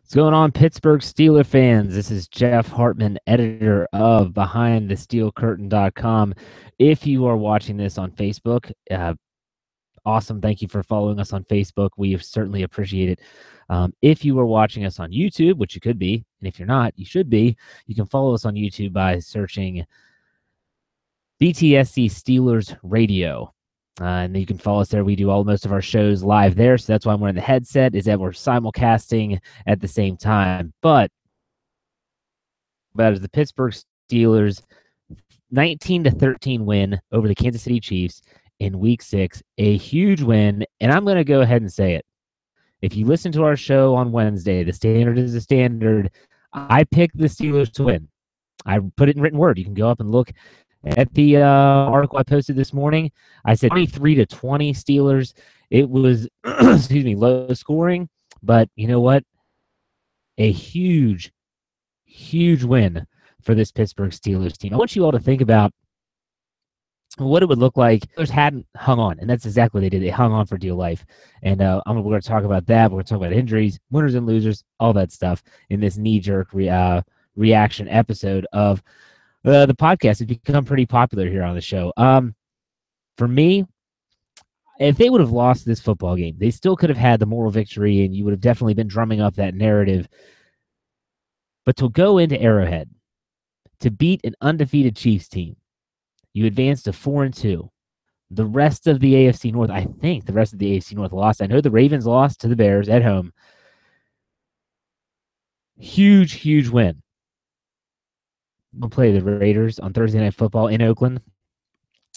What's going on, Pittsburgh Steelers fans? This is Jeff Hartman, editor of BehindTheSteelCurtain.com. If you are watching this on Facebook, awesome. Thank you for following us on Facebook. We certainly appreciate it. If you are watching us on YouTube, which you could be, and if you're not, you should be, you can follow us on YouTube by searching BTSC Steelers Radio. And you can follow us there. We do most of our shows live there. So that's why I'm wearing the headset, is that we're simulcasting at the same time. But as the Pittsburgh Steelers 19-13 win over the Kansas City Chiefs in Week 6, a huge win. And I'm going to go ahead and say it. If you listen to our show on Wednesday, the standard is the standard. I picked the Steelers to win. I put it in written word. You can go up and look at the article I posted this morning. I said 23-20 Steelers. It was, low scoring, but you know what? A huge, huge win for this Pittsburgh Steelers team. I want you all to think about what it would look like if Steelers hadn't hung on, and that's exactly what they did. They hung on for dear life. And we're going to talk about that. We're going to talk about injuries, winners and losers, all that stuff in this knee-jerk reaction episode of the podcast. Has become pretty popular here on the show. For me, if they would have lost this football game, they still could have had the moral victory, and you would have definitely been drumming up that narrative. But to go into Arrowhead, to beat an undefeated Chiefs team, you advance to 4-2. The rest of the AFC North, I think the rest of the AFC North lost. I know the Ravens lost to the Bears at home. Huge, huge win. We'll play the Raiders on Thursday Night Football in Oakland.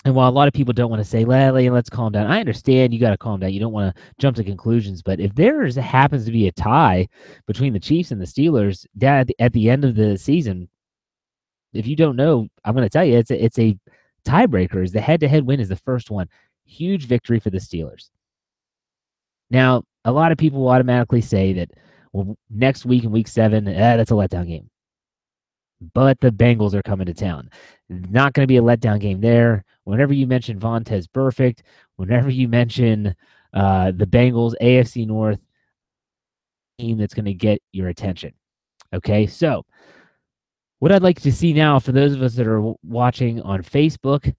And while a lot of people don't want to say, let's calm down, I understand you got to calm down. You don't want to jump to conclusions. But if there happens to be a tie between the Chiefs and the Steelers at the end of the season, if you don't know, I'm going to tell you, it's a tiebreaker. Is the head-to-head win is the first one. Huge victory for the Steelers. Now, a lot of people will automatically say that, well, next week in Week 7, that's a letdown game. But the Bengals are coming to town. Not going to be a letdown game there. Whenever you mention Vontaze Burfict, whenever you mention the Bengals, AFC North team that's going to get your attention. Okay, so what I'd like to see now for those of us that are watching on Facebook, I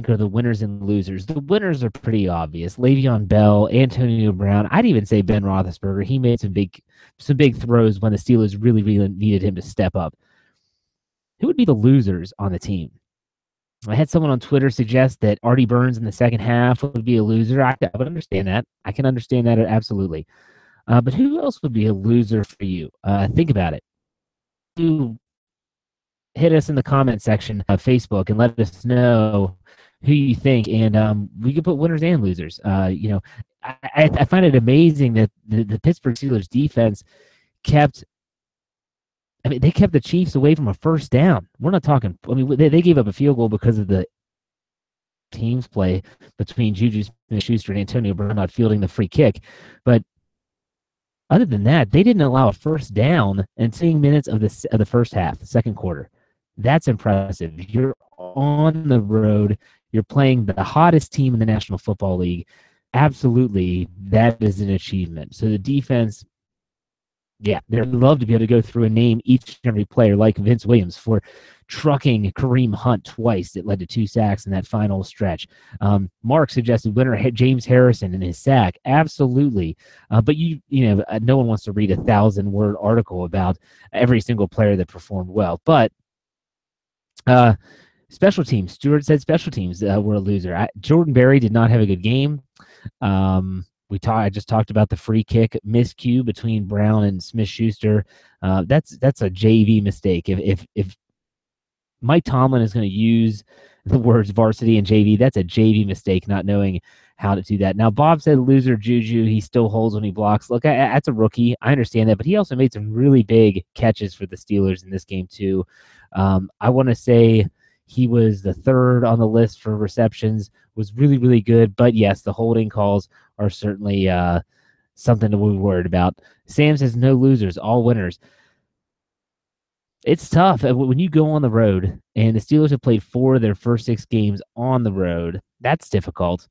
think are the winners and losers. The winners are pretty obvious. Le'Veon Bell, Antonio Brown. I'd even say Ben Roethlisberger. He made some big throws when the Steelers really, really needed him to step up. Who would be the losers on the team? I had someone on Twitter suggest that Artie Burns in the second half would be a loser. I would understand that. I can understand that absolutely. But who else would be a loser for you? Think about it. Hit us in the comment section of Facebook and let us know who you think, and we can put winners and losers. I find it amazing that the Pittsburgh Steelers defense kept the Chiefs away from a first down. We're not talking. They gave up a field goal because of the team's play between Juju Smith-Schuster and Antonio Brown not fielding the free kick, but other than that, they didn't allow a first down in 10 minutes of the first half, the second quarter. That's impressive. You're on the road. You're playing the hottest team in the National Football League. Absolutely, that is an achievement. So the defense, they'd love to be able to go through and name each and every player, like Vince Williams for trucking Kareem Hunt twice that led to 2 sacks in that final stretch. Mark suggested winner James Harrison in his sack. Absolutely. But no one wants to read a 1,000-word article about every single player that performed well. But special teams. Stewart said special teams were a loser. Jordan Berry did not have a good game. I just talked about the free kick miscue between Brown and Smith-Schuster. That's a JV mistake. If Mike Tomlin is going to use the words varsity and JV, that's a JV mistake, not knowing how to do that. Now, Bob said loser Juju. He still holds when he blocks. Look, that's a rookie. I understand that, but he also made some really big catches for the Steelers in this game too. I want to say he was the third on the list for receptions, was really, really good. But yes, the holding calls are certainly something to be worried about. Sam says no losers, all winners. It's tough when you go on the road, and the Steelers have played 4 of their first 6 games on the road. That's difficult.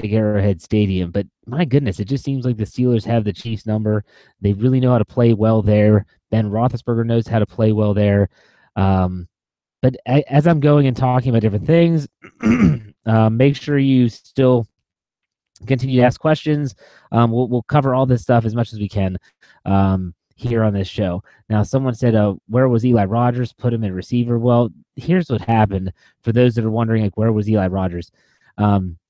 Arrowhead Stadium. But my goodness, it just seems like the Steelers have the Chiefs number. They really know how to play well there. Ben Roethlisberger knows how to play well there. But as I'm going and talking about different things, make sure you still continue to ask questions. We'll cover all this stuff as much as we can here on this show. Now, someone said, where was Eli Rogers? Put him in receiver. Well, here's what happened for those that are wondering, like, where was Eli Rogers?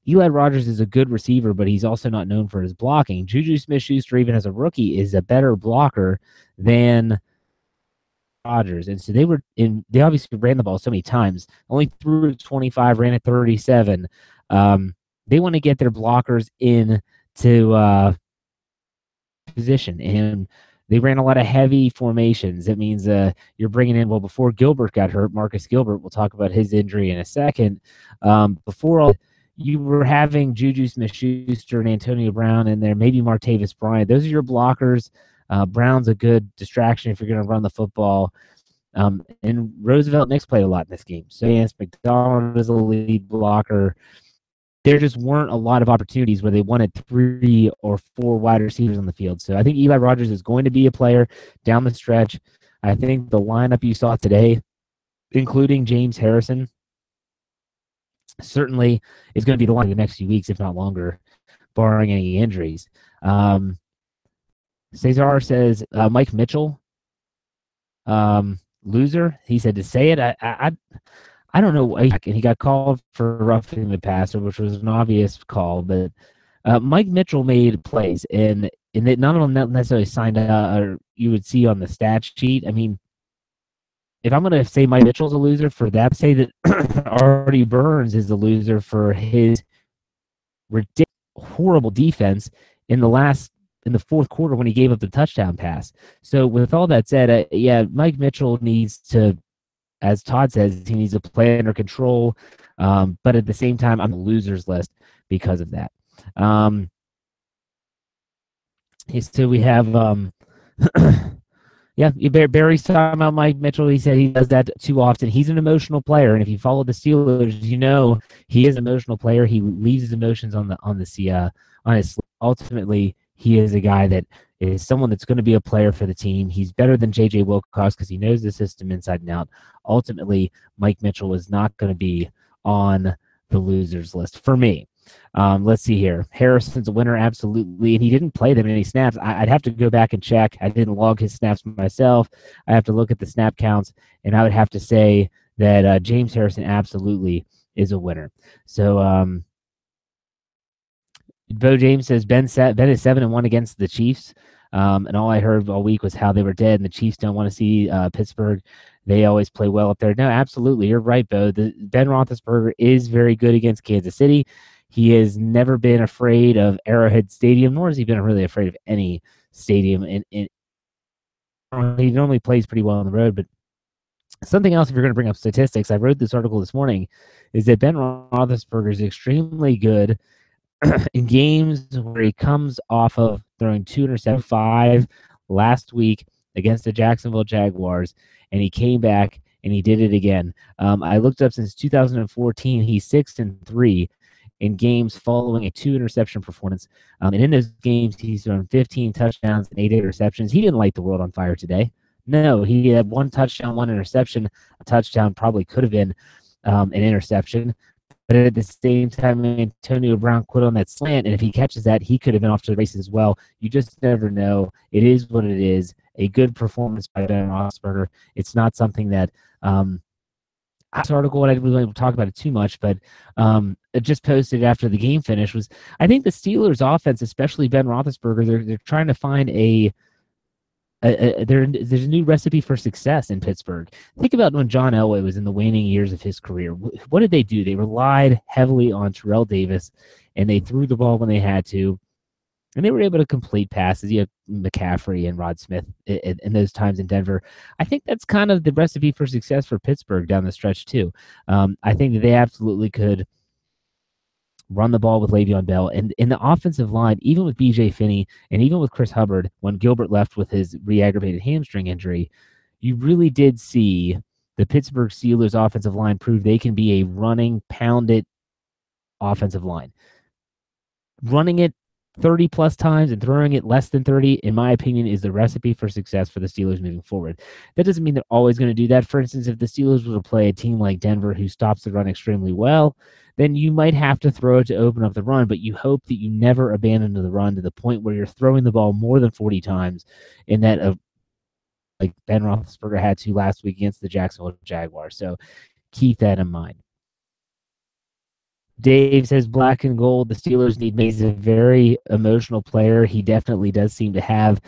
Eli Rogers is a good receiver, but he's also not known for his blocking. Juju Smith-Schuster, even as a rookie, is a better blocker than Rodgers. And so they obviously ran the ball so many times, only threw it 25, ran it 37. They want to get their blockers in to position, and they ran a lot of heavy formations. That means you're bringing in, well, before Gilbert got hurt, Marcus Gilbert, we'll talk about his injury in a second. Before all, you were having Juju Smith-Schuster and Antonio Brown in there, maybe Martavis Bryant. Those are your blockers. Brown's a good distraction if you're going to run the football. And Roosevelt Nix played a lot in this game. So Vance McDonald is a lead blocker. There just weren't a lot of opportunities where they wanted 3 or 4 wide receivers on the field. So I think Eli Rogers is going to be a player down the stretch. I think the lineup you saw today, including James Harrison, certainly is going to be the line the next few weeks, if not longer, barring any injuries. Cesar says Mike Mitchell, loser. He said to say it. I don't know. And he got called for roughing the passer, which was an obvious call. But Mike Mitchell made plays, and none of them necessarily signed out, or you would see on the stat sheet. I mean, if I'm going to say Mike Mitchell's a loser for that, say that Artie Burns is the loser for his ridiculous, horrible defense in the fourth quarter when he gave up the touchdown pass. So with all that said, Mike Mitchell needs to, as Todd says, he needs to play under control. But at the same time, I'm on the losers list because of that. So we have, Barry's talking about Mike Mitchell. He said he does that too often. He's an emotional player, and if you follow the Steelers, you know he is an emotional player. He leaves his emotions on his. Ultimately, he is a guy that is someone that's going to be a player for the team. He's better than J.J. Wilcox because he knows the system inside and out. Ultimately, Mike Mitchell is not going to be on the losers list for me. Let's see here. Harrison's a winner, absolutely, and he didn't play them in any snaps. I'd have to go back and check. I didn't log his snaps myself. I have to look at the snap counts, and I would have to say that James Harrison absolutely is a winner. So Bo James says Ben is 7-1 against the Chiefs, and all I heard all week was how they were dead, and the Chiefs don't want to see Pittsburgh. They always play well up there. No, absolutely, you're right, Bo. Ben Roethlisberger is very good against Kansas City. He has never been afraid of Arrowhead Stadium, nor has he been really afraid of any stadium. He normally plays pretty well on the road. But something else, if you're going to bring up statistics, I wrote this article this morning, is that Ben Roethlisberger is extremely good in games where he comes off of throwing 275 last week against the Jacksonville Jaguars, and he came back and he did it again. I looked up since 2014, he's 6-3 in games following a 2-interception performance. And in those games, he's thrown 15 touchdowns and 8 interceptions. He didn't light the world on fire today. No, he had 1 touchdown, 1 interception. A touchdown probably could have been an interception. But at the same time, Antonio Brown quit on that slant, and if he catches that, he could have been off to the races as well. You just never know. It is what it is. A good performance by Ben Roethlisberger. It's not something that this article, I didn't really talk about it too much, but it just posted after the game finished, was I think the Steelers offense, especially Ben Roethlisberger, they're trying to find there's a new recipe for success in Pittsburgh. Think about when John Elway was in the waning years of his career. What did they do? They relied heavily on Terrell Davis, and they threw the ball when they had to, and they were able to complete passes. You have McCaffrey and Rod Smith in those times in Denver. I think that's kind of the recipe for success for Pittsburgh down the stretch too. I think that they absolutely could run the ball with Le'Veon Bell. And in the offensive line, even with B.J. Finney and even with Chris Hubbard, when Gilbert left with his re-aggravated hamstring injury, you really did see the Pittsburgh Steelers offensive line prove they can be a running, pound-it offensive line. running it 30 plus times and throwing it less than 30, in my opinion, is the recipe for success for the Steelers moving forward. That doesn't mean they're always going to do that. For instance, if the Steelers were to play a team like Denver who stops the run extremely well, then you might have to throw it to open up the run, but you hope that you never abandon the run to the point where you're throwing the ball more than 40 times in that like Ben Roethlisberger had to last week against the Jacksonville Jaguars. So keep that in mind. Dave says black and gold. The Steelers need Mays, a very emotional player. He definitely does seem to have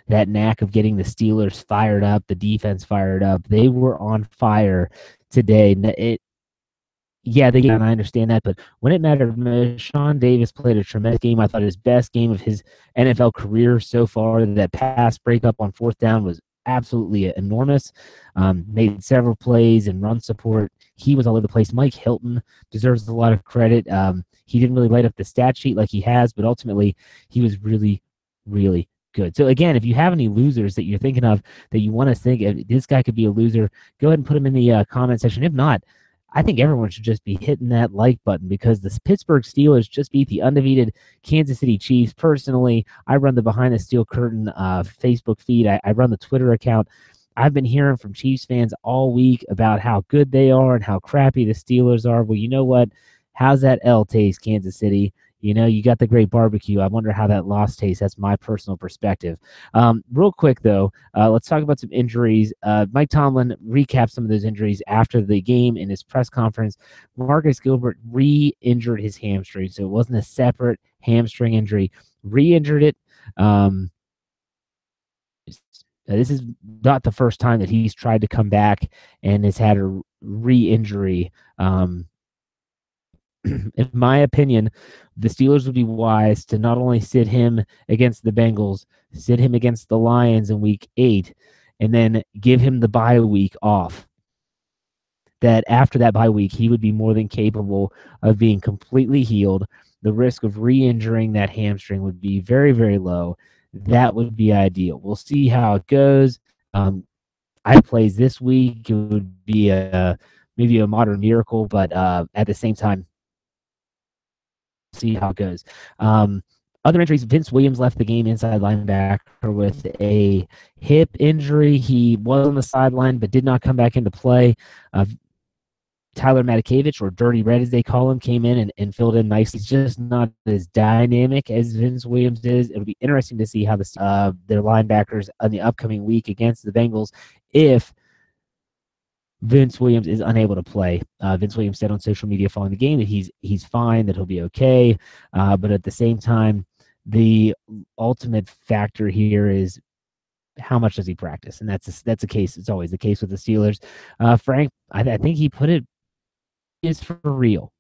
that knack of getting the Steelers fired up, the defense fired up. They were on fire today. And I understand that, but when it mattered most, Sean Davis played a tremendous game. I thought his best game of his NFL career so far. That pass breakup on fourth down was absolutely enormous. Made several plays and run support. He was all over the place. Mike Hilton deserves a lot of credit. He didn't really light up the stat sheet like he has, but ultimately he was really, really good. So again, if you have any losers that you're thinking of that you want to think this guy could be a loser, go ahead and put him in the comment section. If not, I think everyone should just be hitting that like button because the Pittsburgh Steelers just beat the undefeated Kansas City Chiefs. Personally, I run the Behind the Steel Curtain Facebook feed. I run the Twitter account. I've been hearing from Chiefs fans all week about how good they are and how crappy the Steelers are. Well, you know what? How's that L taste, Kansas City? You know, you got the great barbecue. I wonder how that loss tastes. That's my personal perspective. Real quick, though, let's talk about some injuries. Mike Tomlin recapped some of those injuries after the game in his press conference. Marcus Gilbert re-injured his hamstring, so it wasn't a separate hamstring injury. Re-injured it. This is not the first time that he's tried to come back and has had a re-injury. In my opinion, the Steelers would be wise to not only sit him against the Bengals, sit him against the Lions in week 8, and then give him the bye week off. That after that bye week, he would be more than capable of being completely healed. The risk of re-injuring that hamstring would be very, very low. That would be ideal. We'll see how it goes. I plays this week. It would be maybe a modern miracle, but at the same time, see how it goes. Other injuries, Vince Williams left the game inside linebacker with a hip injury. He was on the sideline but did not come back into play. Tyler Matakevich, or Dirty Red as they call him, came in and filled in nicely. He's just not as dynamic as Vince Williams is. It'll be interesting to see how their linebackers in the upcoming week against the Bengals if Vince Williams is unable to play. Vince Williams said on social media following the game that he's fine, that he'll be okay. But at the same time, the ultimate factor here is how much does he practice, and that's a case. It's always the case with the Steelers. Frank, I think he put it is for real.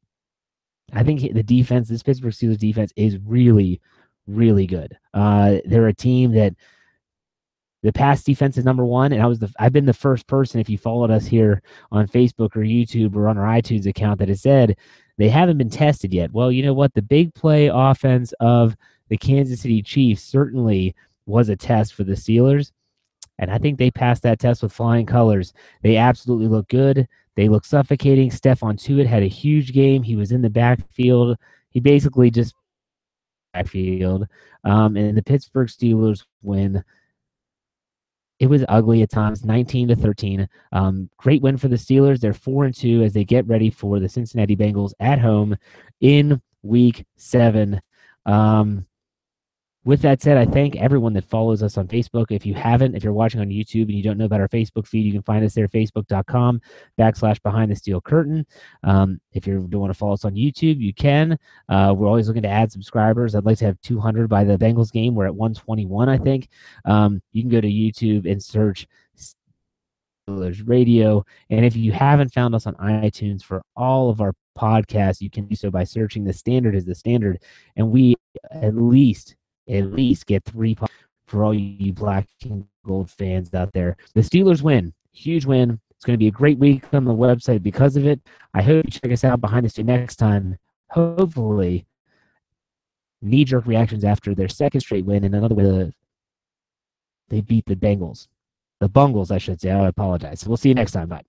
I think the defense, this Pittsburgh Steelers defense, is really, really good. They're a team that the pass defense is number one, and I've been the first person, if you followed us here on Facebook or YouTube or on our iTunes account, that has said they haven't been tested yet. Well, you know what? The big play offense of the Kansas City Chiefs certainly was a test for the Steelers, and I think they passed that test with flying colors. They absolutely look good. They look suffocating. Stephon Tuitt had a huge game. He was in the backfield. He basically just backfield. And the Pittsburgh Steelers win. It was ugly at times, 19-13. Great win for the Steelers. They're 4-2 as they get ready for the Cincinnati Bengals at home in Week 7. With that said, I thank everyone that follows us on Facebook. If you're watching on YouTube and you don't know about our Facebook feed, you can find us there, facebook.com/Behind the Steel Curtain. If you don't want to follow us on YouTube, you can. We're always looking to add subscribers. I'd like to have 200 by the Bengals game. We're at 121, I think. You can go to YouTube and search Steelers Radio. And if you haven't found us on iTunes for all of our podcasts, you can do so by searching The Standard is the Standard. And we at least get 3 for all you black and gold fans out there. The Steelers win. Huge win. It's going to be a great week on the website because of it. I hope you check us out behind the scenes next time. Hopefully, knee-jerk reactions after their second straight win, and another way they beat the Bengals. The Bungles, I should say. I apologize. We'll see you next time. Bye.